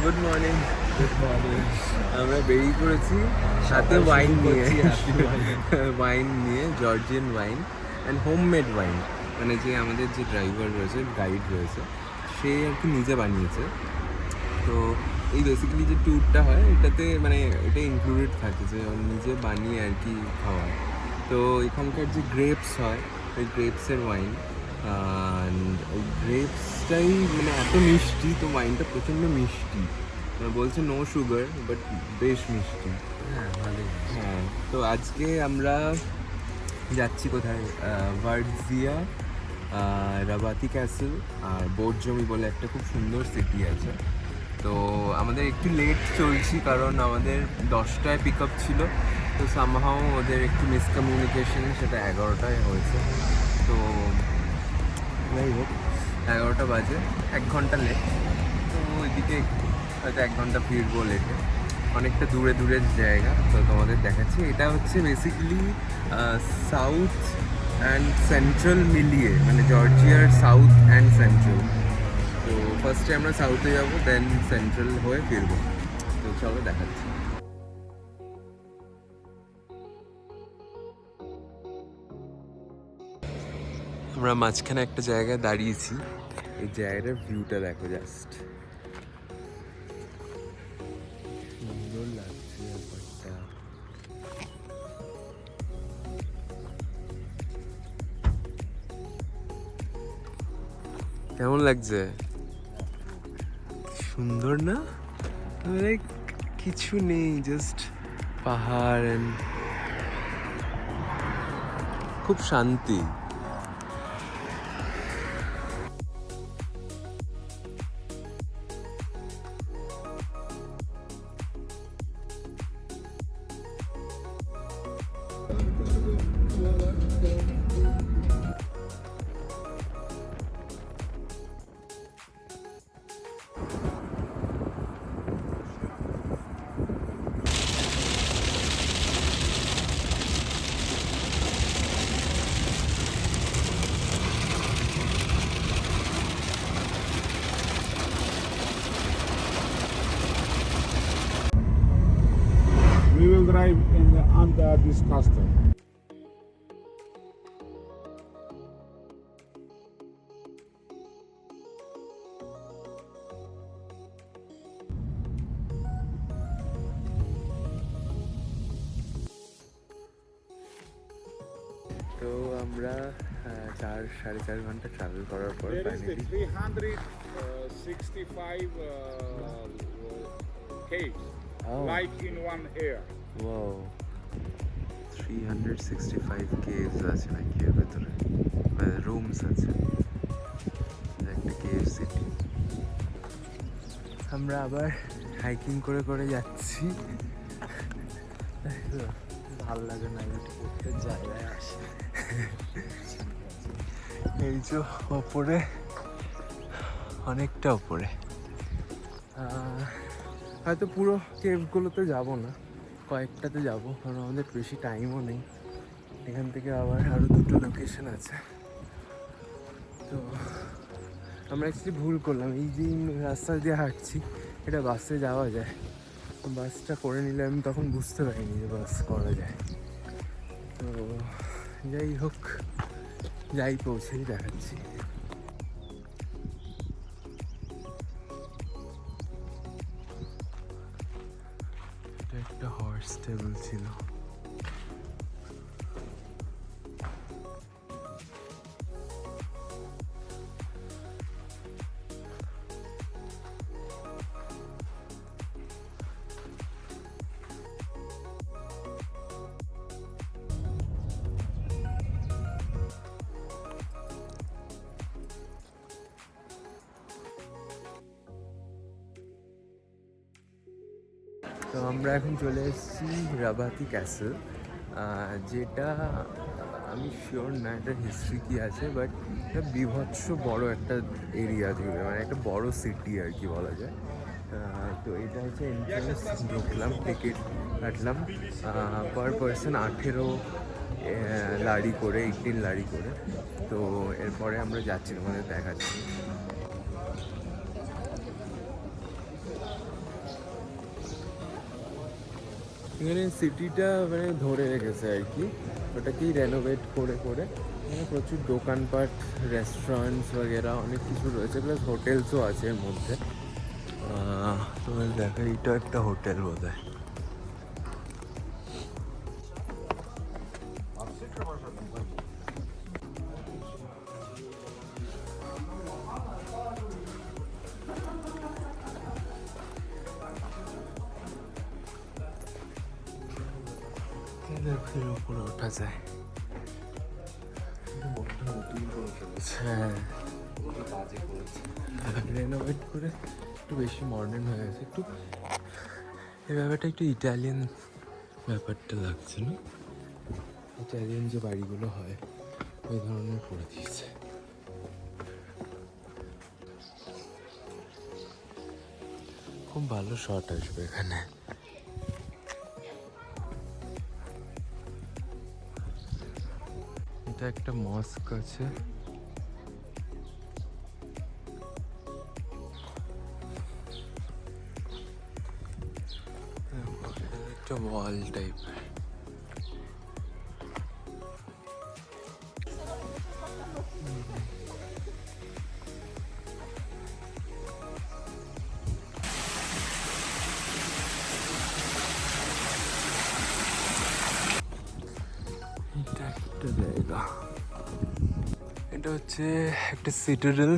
Good morning. Good morning. আমরা বেরিয়ে পড়েছি সাথে ওয়াইন নিয়ে, ওয়াইন নিয়ে, Georgian wine and homemade wine. মানে যে আমাদের যে ড্রাইভার রয়েছে, গাইড রয়েছে, সে আর কি নিজে বানিয়েছে। তো এই বেসিক্যালি যে ট্যুরটা হয় এটাতে মানে এটা ইনক্লুডেড থাকে যে ও নিজে বানিয়ে আর কি খাওয়ায়। তো এখানকার যে গ্রেপস হয় ওই গ্রেপসের ওয়াইন, ওই গ্রেপসটাই মানে এত মিষ্টি, তো ওয়াইনটা প্রচণ্ড মিষ্টি। বলছে নো সুগার বাট বেশ মিষ্টি। হ্যাঁ, ভালোই। হ্যাঁ, তো আজকে আমরা যাচ্ছি কোথায়? ভার্জিয়া, রাবাতি ক্যাসেল আর বোর্জমি বলে একটা খুব সুন্দর সিটি আছে। তো আমাদের একটু লেট চলছি কারণ আমাদের 10টায় পিক আপ ছিল, তো সামহাও ওদের একটু মিসকমিউনিকেশন, সেটা 11টায় হয়েছে। তো যাই হোক, 11টা বাজে, 1 ঘন্টা লেট। তো ওইদিকে হয়তো 1 ঘন্টা ফিরবো লেটে। অনেকটা দূরে দূরের জায়গা, তো তোমাদের দেখাচ্ছি। এটা হচ্ছে বেসিক্যালি সাউথ অ্যান্ড সেন্ট্রাল মিলিয়ে, মানে জর্জিয়ার সাউথ অ্যান্ড সেন্ট্রাল। তো ফার্স্টে আমরা সাউথে যাবো, দেন সেন্ট্রাল হয়ে ফিরবো। তো চলো দেখাচ্ছি। আমরা মাঝখানে একটা জায়গায় দাঁড়িয়েছি, এই জায়গাটার ভিউটা দেখো জাস্ট, সুন্দর লাগছে ব্যাপারটা। কেমন লাগছে? সুন্দর না? লাইক কিছু নেই, জাস্ট পাহাড় and খুব শান্তি। We will drive under this cluster. তো আমরা 4-4.5 ঘন্টা ট্রাভেল করার পর There is the finally 365 caves, Oh. like in one air. Wow, 365 caves আছে নাকি এর ভেতরে, মানে রুমস আছে, একটা কেভ সিটি। আমরা আবার হাইকিং করে করে যাচ্ছি। ভাল লাগে না এটা করতে, জায়গায় আসে। এই যে ওপরে, অনেকটা ওপরে, হয়তো পুরো কেভগুলোতে যাব না, কয়েকটাতে যাব, কারণ আমাদের বেশি টাইমও নেই। এখান থেকে আবার আরও 2টো লোকেশন আছে। তো আমরা অ্যাকচুয়ালি ভুল করলাম, এই যে রাস্তা দিয়ে হাঁটছি এটা বাসে যাওয়া যায়, বাসটা করে নিলে আমি তখন বুঝতে পারিনি যে বাস করা যায়। তো যাই হোক, যাই পৌঁছেই দেখাচ্ছি। এটা একটা হর্স টেবিল ছিল। তো আমরা এখন চলে এসেছি রাবাতি ক্যাসেল, যেটা আমি শিওর না এটার হিস্ট্রি কী আছে, বাট এটা বিভৎস বড় একটা এরিয়া জুড়ে, মানে একটা বড় সিটি আর কি বলা যায়। তো এটা হচ্ছে এন্ট্রান্স, ঢুকলাম, টিকিট কাটলাম, পার পার্সন 18 লারি করে, 18 লারি করে। তো এরপরে আমরা যাচ্ছি, তোমাদের দেখাচ্ছি। এখানে সিটিটা মানে ধরে রেখেছে আর কি, ওটাকেই রেনোভেট করে করে এখানে প্রচুর দোকানপাট, রেস্টুরেন্টস বগেরা অনেক কিছু রয়েছে, প্লাস হোটেলসও আছে এর মধ্যে। তোমার দেখা, এটা একটা হোটেল বোধ হয়। উপরে ওঠা যায়। হ্যাঁ, রেনোভেট করে একটু বেশি মডার্ন হয়ে গেছে একটু। এই ব্যাপারটা একটু ইটালিয়ান ব্যাপারটা লাগছে না? ইটালিয়ান যে বাড়িগুলো হয় ওই ধরনের করে দিয়েছে। খুব ভালো শট আসবে এখানে। এটা একটা মস্ক আছে। একটা ওয়াল টাইপের। এটা একটা জায়গা, এটা হচ্ছে একটা সিটাডেল।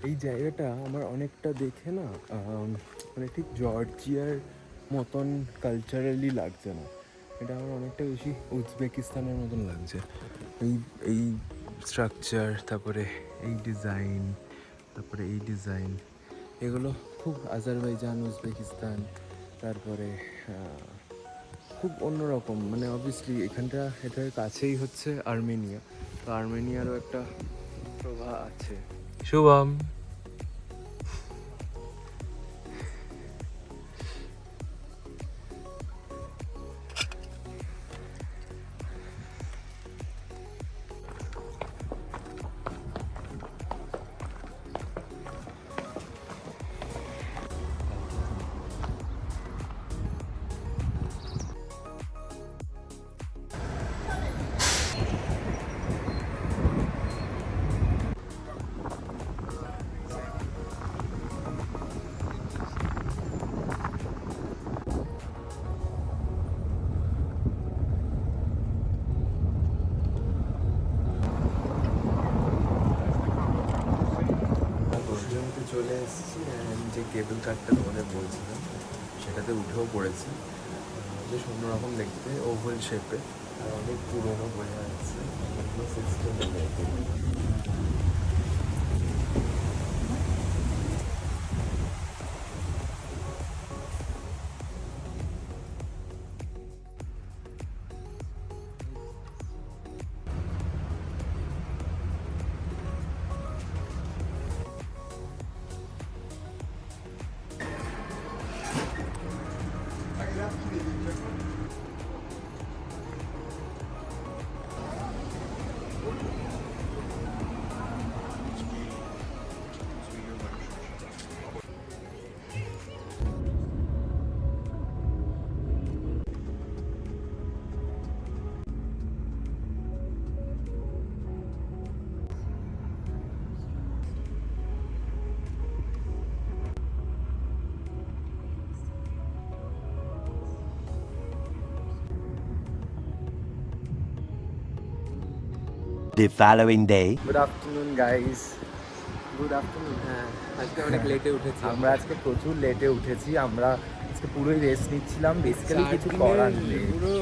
এই জায়গাটা আমার অনেকটা দেখে না মানে ঠিক জর্জিয়ার মতন কালচারালি লাগছে না, এটা আমার অনেকটা বেশি উজবেকিস্তানের মতন লাগছে। এই এই স্ট্রাকচার, তারপরে এই ডিজাইন, তারপরে এই ডিজাইন, এগুলো খুব আজারবাইজান, উজবেকিস্তান, তারপরে খুব অন্যরকম। মানে অবভিয়াসলি এখানটা, এটার কাছেই হচ্ছে আর্মেনিয়া, তো আর্মেনিয়ারও একটা প্রভাব আছে। শুভম, চলে এসেছি। যে কেবল কারটা তোমাদের বলছিলাম সেটাতে উঠেও পড়েছি। বেশ অন্যরকম দেখতে, ওভাল শেপে, আর অনেক পুরোনো বোঝা যাচ্ছে। System The following day. Good afternoon guys. Good afternoon. হ্যাঁ, আজকে অনেক লেটে উঠেছি আমরা আজকে প্রচুর লেটে উঠেছি। আমরা আজকে পুরোই রেস্ট নিচ্ছিলাম, বেসিক্যালি কিছু করার নেই। পুরো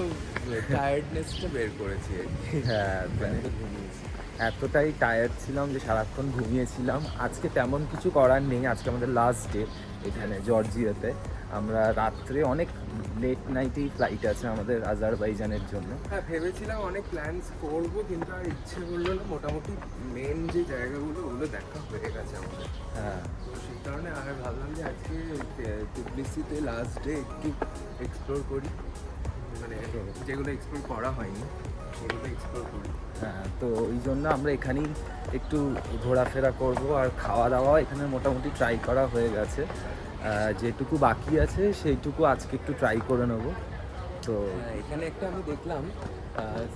টায়ার্ডনেসটা বের করেছি আর কি। হ্যাঁ, মানে ঘুমিয়েছি। এতটাই টায়ার্ড ছিলাম যে সারাক্ষণ ঘুমিয়েছিলাম। আজকে তেমন কিছু করার নেই, আজকে আমাদের লাস্ট ডে এখানে জর্জিয়াতে। আমরা রাত্রে অনেক লেট নাইটেই ফ্লাইট আছে আমাদের আজারবাইজানের জন্য। হ্যাঁ, ভেবেছিলাম অনেক প্ল্যানস করবো, কিন্তু আর ইচ্ছে করলো না। মোটামুটি মেন যে জায়গাগুলো ওগুলো দেখা হয়ে গেছে আমাদের। হ্যাঁ, তো সেই কারণে আর ভাবলাম যে আজকে টিবলিসিতে লাস্ট ডে একটু এক্সপ্লোর করি, মানে যেগুলো এক্সপ্লোর করা হয়নি। সেগুলো এক্সপ্লোর করি। হ্যাঁ, তো ওই জন্য আমরা এখানেই একটু ঘোরাফেরা করব, আর খাওয়া দাওয়া এখানে মোটামুটি ট্রাই করা হয়ে গেছে। যেটুকু বাকি আছে সেইটুকু আজকে একটু ট্রাই করে নেব। তো এখানে একটা আমি দেখলাম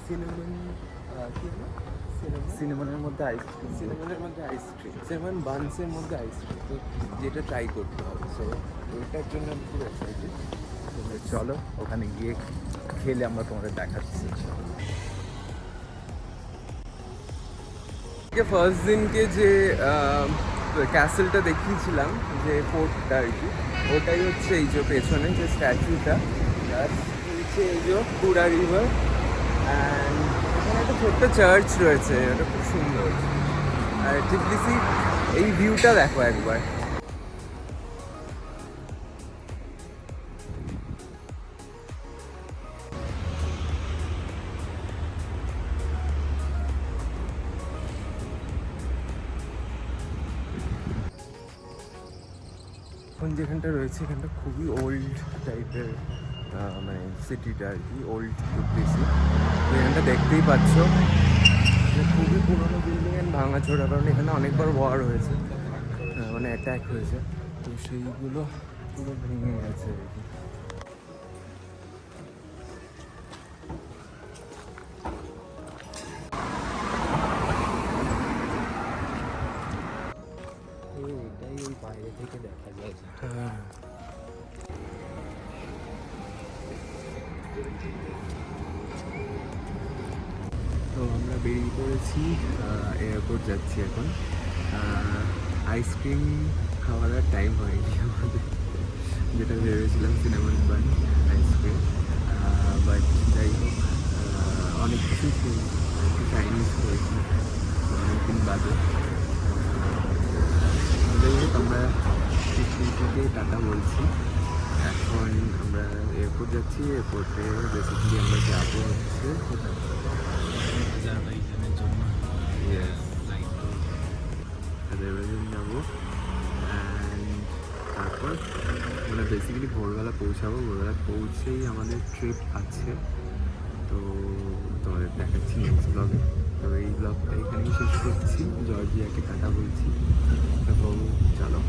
সিনেমন কি সিনেমানের মধ্যে আইসক্রিম, সিনেমনের মধ্যে আইসক্রিম, সিনেমন বানসের মধ্যে আইসক্রিম, তো যেটা ট্রাই করতে হবে। সো ওইটার জন্য আমি খুব এক্সাইটেড। চলো ওখানে গিয়ে খেলে আমরা তোমাদের দেখাচ্ছি। ফার্স্ট দিনকে যে ক্যাসেলটা দেখিয়েছিলাম, যে ফোর্টটা আর কি, ওটাই হচ্ছে এই যে পেছনে যে স্ট্যাচুটা, হচ্ছে এই যে পুরা রিভার। অ্যান্ড এখানে একটা ছোট্ট চার্চ রয়েছে, ওটা খুব সুন্দর। আর টিবলিসি এই ভিউটা দেখো একবার। এখন যেখানটা রয়েছে এখানটা খুবই ওল্ড টাইপের, মানে সিটিটা আর কি, ওল্ড টিবলিসি। এখানটা দেখতেই পাচ্ছ যে খুবই পুরোনো বিল্ডিং অ্যান্ড ভাঙাচোরা, কারণ এখানে অনেকবার ওয়ার হয়েছে, মানে অ্যাটাক হয়েছে, তো সেইগুলো পুরো ভেঙে গেছে আর কি। এটাই ওই বাইরে থেকে দেখা যায়। হ্যাঁ, তো আমরা বেরিয়ে পড়েছি, এয়ারপোর্ট যাচ্ছি এখন। আইসক্রিম খাওয়ার আর টাইম হয়নি আমাদের, যেটা ভেবেছিলাম সিনেমান বান আইসক্রিম, বাট যাই হোক, অনেক কিছু খেয়েছি, একটু চাইনিজ খেয়েছি অনেকদিন বাদে। যাই হোক, আমরা থেকে টাটা বলছি। এখন আমরা এয়ারপোর্ট যাচ্ছি, এয়ারপোর্টে বেসিক্যালি আমরা যাবো হচ্ছে কোথায়, আজারবাইজানের জন্য আজারবাইজান যাবো। অ্যান্ড তারপর আমরা বেসিক্যালি ভোরবেলা পৌঁছাবো, ভোরবেলা পৌঁছেই আমাদের ট্রিপ আছে, তো তোমাদের দেখাচ্ছি নেক্সট ব্লগে। তো এই ব্লগটা এখানেই শেষ করছি, জর্জিয়াকে টাটা বলছি। তো চলো।